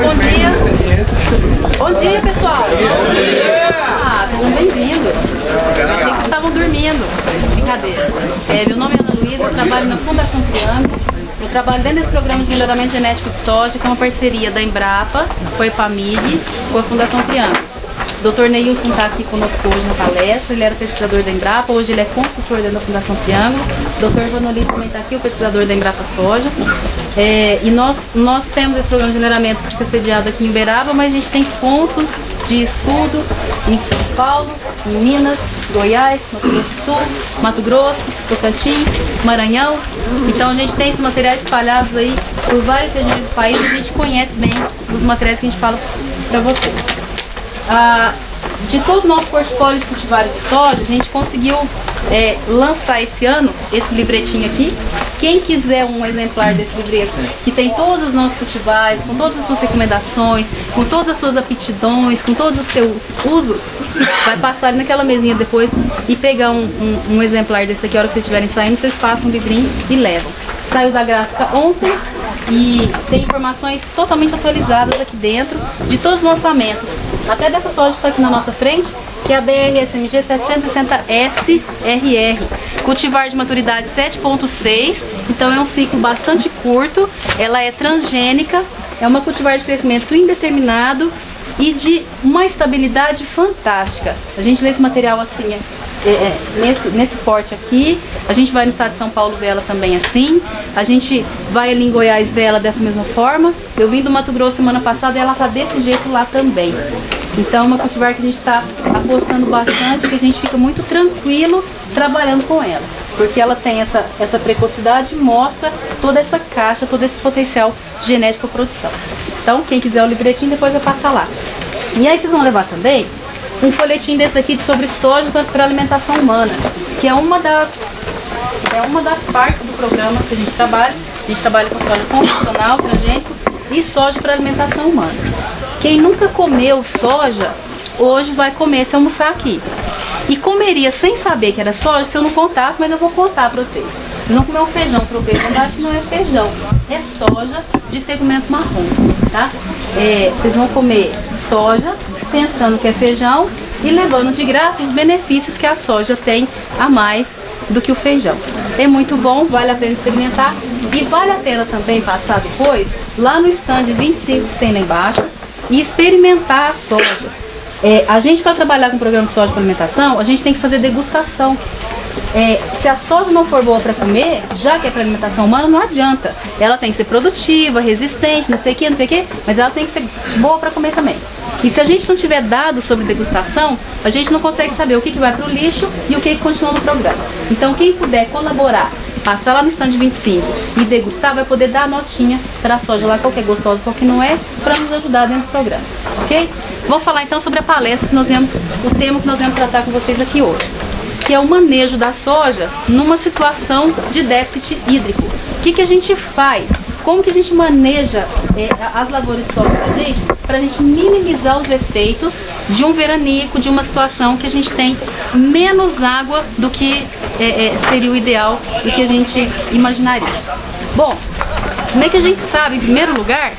Bom dia. Bom dia, pessoal. Bom dia. Ah, sejam bem-vindos. Eu achei que vocês estavam dormindo. Brincadeira. Meu nome é Ana Luísa, eu trabalho na Fundação Triângulo. Eu trabalho dentro desse programa de melhoramento genético de soja, que é uma parceria da Embrapa, com a EPAMIG, com a Fundação Triângulo. O Dr. Neilson está aqui conosco hoje na palestra, ele era pesquisador da Embrapa, hoje ele é consultor dentro da Fundação Triângulo. O Dr. Vanoli também está aqui, o pesquisador da Embrapa Soja. E nós temos esse programa de melhoramento que fica sediado aqui em Uberaba, mas a gente tem pontos de estudo em São Paulo, em Minas, Goiás, Mato Grosso do Sul, Mato Grosso, Tocantins, Maranhão. Então a gente tem esses materiais espalhados aí por várias regiões do país e a gente conhece bem os materiais que a gente fala para vocês. De todo o nosso portfólio de cultivares de soja, a gente conseguiu lançar esse ano esse livretinho aqui. Quem quiser um exemplar desse livreto, que tem todos os nossos cultivares, com todas as suas recomendações, com todas as suas aptidões, com todos os seus usos, vai passar ali naquela mesinha depois e pegar um exemplar desse aqui. A hora que vocês estiverem saindo, vocês passam o livrinho e levam. Saiu da gráfica ontem e tem informações totalmente atualizadas aqui dentro de todos os lançamentos. Até dessa soja que está aqui na nossa frente, que é a BR-SMG 760SRR. Cultivar de maturidade 7.6, então é um ciclo bastante curto, ela é transgênica, é uma cultivar de crescimento indeterminado e de uma estabilidade fantástica. A gente vê esse material assim, nesse porte aqui, a gente vai no estado de São Paulo ver ela também assim, a gente vai ali em Goiás ver ela dessa mesma forma. Eu vim do Mato Grosso semana passada e ela tá desse jeito lá também. Então é uma cultivar que a gente está apostando bastante, que a gente fica muito tranquilo trabalhando com ela, porque ela tem essa precocidade e mostra toda essa caixa, todo esse potencial genético para produção. Então quem quiser o livretinho depois vai passar lá. E aí vocês vão levar também um folhetim desse aqui sobre soja para alimentação humana, que é uma das partes do programa que a gente trabalha. A gente trabalha com soja convencional, transgênico e soja para alimentação humana. Quem nunca comeu soja, hoje vai comer se almoçar aqui. E comeria sem saber que era soja se eu não contasse, mas eu vou contar para vocês. Vocês vão comer um feijão tropeiro, eu acho que não é feijão, é soja de tegumento marrom, tá? Vocês vão comer soja pensando que é feijão e levando de graça os benefícios que a soja tem a mais do que o feijão. É muito bom, vale a pena experimentar e vale a pena também passar depois lá no stand 25 que tem lá embaixo e experimentar a soja. A gente, para trabalhar com o programa de soja para alimentação, a gente tem que fazer degustação. Se a soja não for boa para comer, já que é para alimentação humana, não adianta. Ela tem que ser produtiva, resistente, não sei o que, mas ela tem que ser boa para comer também. E se a gente não tiver dados sobre degustação, a gente não consegue saber o que vai para o lixo e o que continua no programa. Então quem puder colaborar, passar lá no stand 25 e degustar, vai poder dar a notinha para a soja lá, qual que é gostosa, qual que não é, para nos ajudar dentro do programa, ok? Vou falar então sobre a palestra o tema que nós vamos tratar com vocês aqui hoje, que é o manejo da soja numa situação de déficit hídrico. O que a gente faz? Como que a gente maneja as lavouras de soja da gente para a gente minimizar os efeitos de um veranico, de uma situação que a gente tem menos água do que seria o ideal, do que a gente imaginaria. Bom, como é que a gente sabe, em primeiro lugar,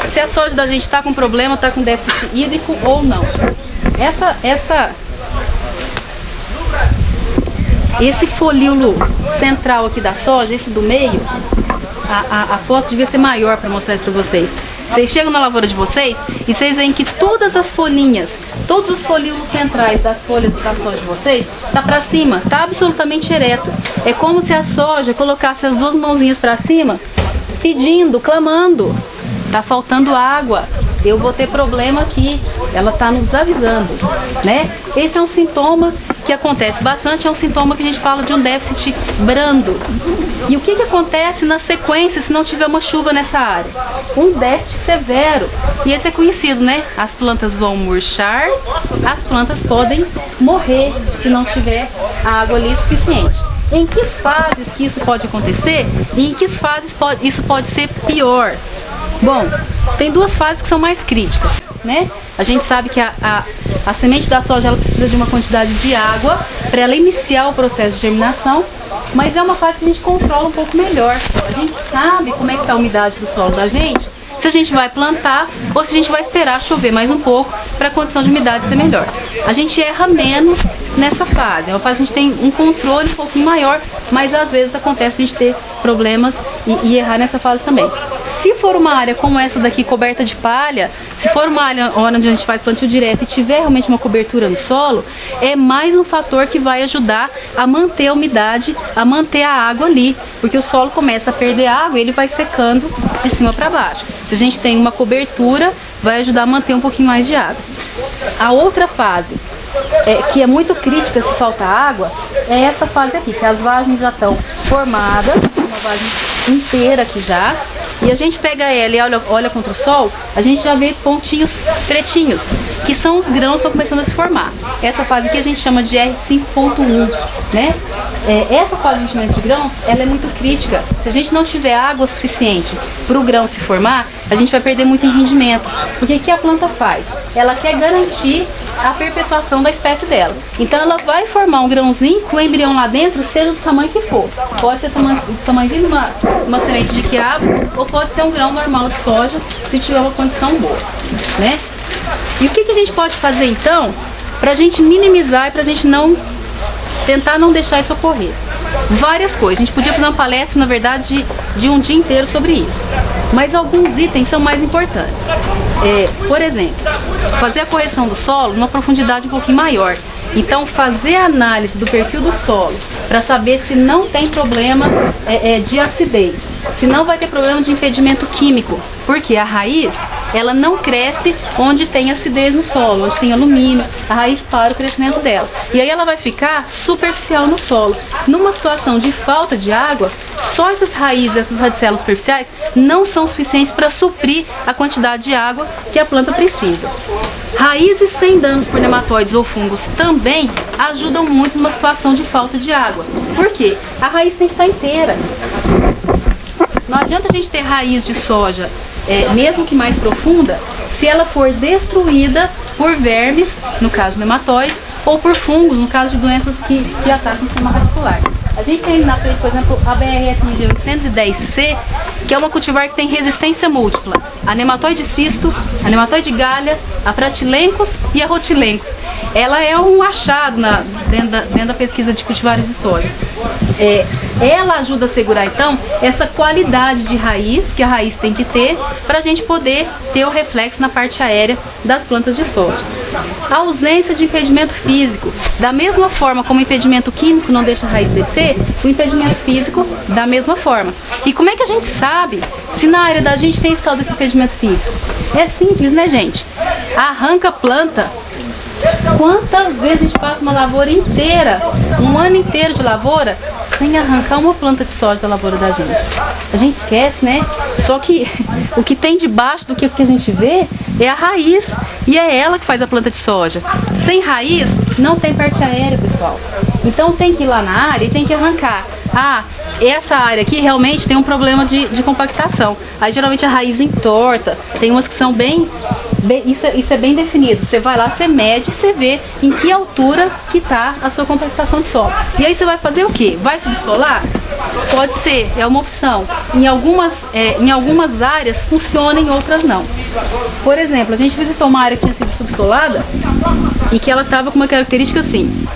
se a soja da gente está com problema, está com déficit hídrico ou não? Esse folíolo central aqui da soja, esse do meio, a foto devia ser maior para mostrar isso para vocês. Vocês chegam na lavoura de vocês e vocês veem que todas as folhinhas, todos os folíolos centrais das folhas da soja de vocês, tá para cima, tá absolutamente ereto. É como se a soja colocasse as duas mãozinhas para cima, pedindo, clamando. Tá faltando água, eu vou ter problema aqui. Ela tá nos avisando, né? Esse é um sintoma que acontece bastante, é um sintoma que a gente fala de um déficit brando. E o que acontece na sequência se não tiver uma chuva nessa área? Um déficit severo. E esse é conhecido, né? As plantas vão murchar, as plantas podem morrer se não tiver água ali suficiente. Em que fases que isso pode acontecer e em que fases isso pode ser pior? Bom, tem duas fases que são mais críticas, né? A gente sabe que a semente da soja ela precisa de uma quantidade de água para ela iniciar o processo de germinação, mas é uma fase que a gente controla um pouco melhor. A gente sabe como é que está a umidade do solo da gente se a gente vai plantar ou se a gente vai esperar chover mais um pouco para a condição de umidade ser melhor. A gente erra menos nessa fase, é uma fase que a gente tem um controle um pouquinho maior, mas às vezes acontece a gente ter problemas e errar nessa fase também. Se for uma área como essa daqui, coberta de palha, se for uma área onde a gente faz plantio direto e tiver realmente uma cobertura no solo, é mais um fator que vai ajudar a manter a umidade, a manter a água ali, porque o solo começa a perder água e ele vai secando de cima para baixo. Se a gente tem uma cobertura, vai ajudar a manter um pouquinho mais de água. A outra fase, que é muito crítica se falta água, é essa fase aqui, que as vagens já estão formadas, uma vagem inteira aqui já, e a gente pega ela e olha contra o sol, a gente já vê pontinhos pretinhos, que são os grãos que estão começando a se formar. Essa fase aqui a gente chama de R5.1, né? Essa fase de enchimento de grãos, ela é muito crítica. Se a gente não tiver água suficiente para o grão se formar, a gente vai perder muito em rendimento. Porque o que a planta faz? Ela quer garantir a perpetuação da espécie dela. Então ela vai formar um grãozinho com o embrião lá dentro, seja do tamanho que for. Pode ser o tamanhozinho de uma semente de quiabo, ou pode ser um grão normal de soja, se tiver uma condição boa, né? E o que a gente pode fazer então para a gente minimizar e para a gente tentar não deixar isso ocorrer? Várias coisas. A gente podia fazer uma palestra, na verdade, de um dia inteiro sobre isso. Mas alguns itens são mais importantes. Por exemplo, fazer a correção do solo numa profundidade um pouquinho maior. Então, fazer a análise do perfil do solo para saber se não tem problema de acidez, se não vai ter problema de impedimento químico, porque a raiz, ela não cresce onde tem acidez no solo, onde tem alumínio, a raiz para o crescimento dela. E aí ela vai ficar superficial no solo. Numa situação de falta de água, só essas raízes, essas radicelas superficiais, não são suficientes para suprir a quantidade de água que a planta precisa. Raízes sem danos por nematóides ou fungos também ajudam muito numa situação de falta de água. Por quê? A raiz tem que estar inteira. Não adianta a gente ter raiz de soja, mesmo que mais profunda, se ela for destruída por vermes, no caso nematóides, ou por fungos, no caso de doenças que atacam o sistema radicular. A gente tem na frente, por exemplo, a BRSMG 810C, que é uma cultivar que tem resistência múltipla. A nematóide cisto, a nematóide galha, a pratilencos e a rotilencos. Ela é um achado dentro da pesquisa de cultivares de soja. Ela ajuda a segurar, então, essa qualidade de raiz que a raiz tem que ter para a gente poder ter o reflexo na parte aérea das plantas de soja. A ausência de impedimento físico, da mesma forma como o impedimento químico não deixa a raiz descer, o impedimento físico da mesma forma. E como é que a gente sabe se na área da gente tem esse tal desse impedimento físico? É simples, né, gente? Arranca a planta. Quantas vezes a gente passa uma lavoura inteira, um ano inteiro de lavoura, sem arrancar uma planta de soja da lavoura da gente? A gente esquece, né? Só que o que tem debaixo do que a gente vê é a raiz, e é ela que faz a planta de soja. Sem raiz, não tem parte aérea, pessoal. Então tem que ir lá na área e tem que arrancar. Essa área aqui realmente tem um problema de compactação. Aí geralmente a raiz entorta, tem umas que são isso é bem definido. Você vai lá, você mede, você vê em que altura que está a sua compactação de solo. E aí você vai fazer o quê? Vai subsolar? Pode ser, é uma opção. Em algumas áreas funciona, em outras não. Por exemplo, a gente visitou uma área que tinha sido subsolada e que ela estava com uma característica assim.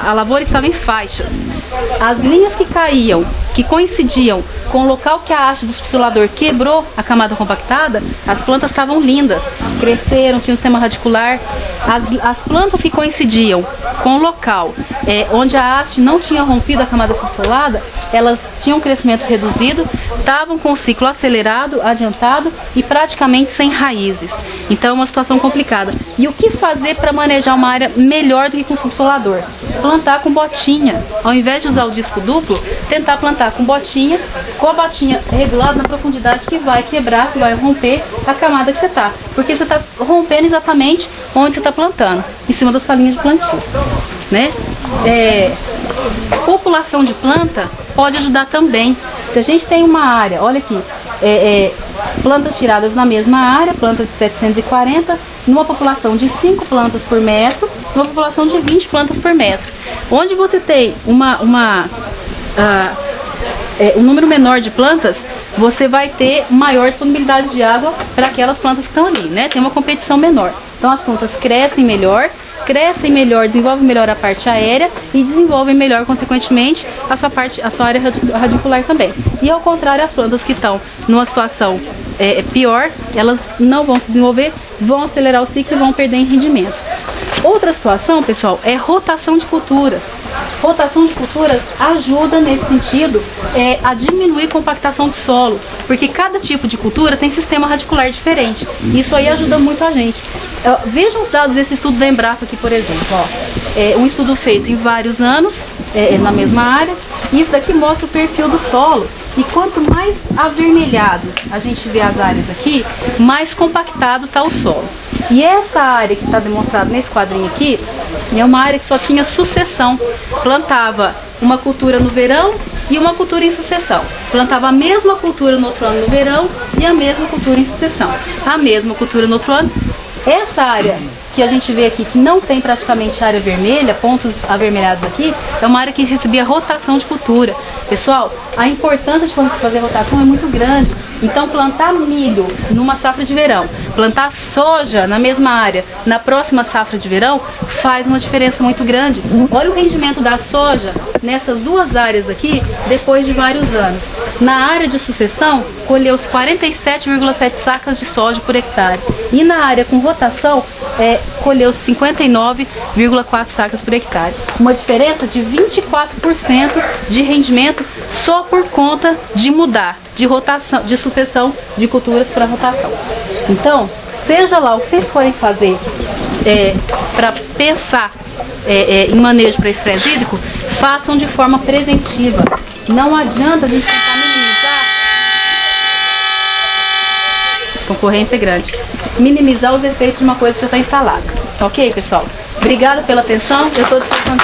A lavoura estava em faixas. As linhas que caíam, que coincidiam com o local que a haste do subsolador quebrou a camada compactada, as plantas estavam lindas, cresceram, tinham um sistema radicular. As plantas que coincidiam com o local onde a haste não tinha rompido a camada subsolada, elas tinham um crescimento reduzido, estavam com o ciclo acelerado, adiantado e praticamente sem raízes. Então é uma situação complicada. E o que fazer para manejar uma área melhor do que com subsolador? Plantar com botinha. Ao invés de usar o disco duplo, tentar plantar com botinha, com a botinha regulada na profundidade que vai quebrar, que vai romper a camada que você está. Porque você está rompendo exatamente onde você está plantando, em cima das falinhas de plantio, né? População de planta pode ajudar também. Se a gente tem uma área, olha aqui, plantas tiradas na mesma área, plantas de 740, numa população de 5 plantas por metro, numa população de 20 plantas por metro. Onde você tem um número menor de plantas, você vai ter maior disponibilidade de água para aquelas plantas que estão ali, né? Tem uma competição menor. Então as plantas crescem melhor, desenvolvem melhor a parte aérea e desenvolvem melhor, consequentemente, a sua área radicular também. E ao contrário, as plantas que estão numa situação pior, elas não vão se desenvolver, vão acelerar o ciclo e vão perder em rendimento. Outra situação, pessoal, é rotação de culturas. Rotação de culturas ajuda nesse sentido a diminuir a compactação do solo, porque cada tipo de cultura tem sistema radicular diferente. Isso aí ajuda muito a gente. Vejam os dados desse estudo da Embrapa aqui, por exemplo. Um estudo feito em vários anos, na mesma área, e isso daqui mostra o perfil do solo. E quanto mais avermelhado a gente vê as áreas aqui, mais compactado está o solo. E essa área que está demonstrada nesse quadrinho aqui, é uma área que só tinha sucessão. Plantava uma cultura no verão e uma cultura em sucessão. Plantava a mesma cultura no outro ano no verão e a mesma cultura em sucessão. A mesma cultura no outro ano. Essa área que a gente vê aqui, que não tem praticamente área vermelha, pontos avermelhados aqui, é uma área que recebia rotação de cultura. Pessoal, a importância de fazer rotação é muito grande. Então, plantar milho numa safra de verão, plantar soja na mesma área na próxima safra de verão, faz uma diferença muito grande. Olha o rendimento da soja nessas duas áreas aqui, depois de vários anos. Na área de sucessão, colheu-se 47,7 sacas de soja por hectare. E na área com rotação, colheu-se 59,4 sacas por hectare. Uma diferença de 24% de rendimento só por conta de mudar de rotação, de sucessão de culturas para rotação. Então, seja lá o que vocês forem fazer para pensar em manejo para estresse hídrico, façam de forma preventiva. Não adianta a gente tentar minimizar. Concorrência é grande. Minimizar os efeitos de uma coisa que já está instalada. Ok, pessoal? Obrigada pela atenção. Eu estou à disposição de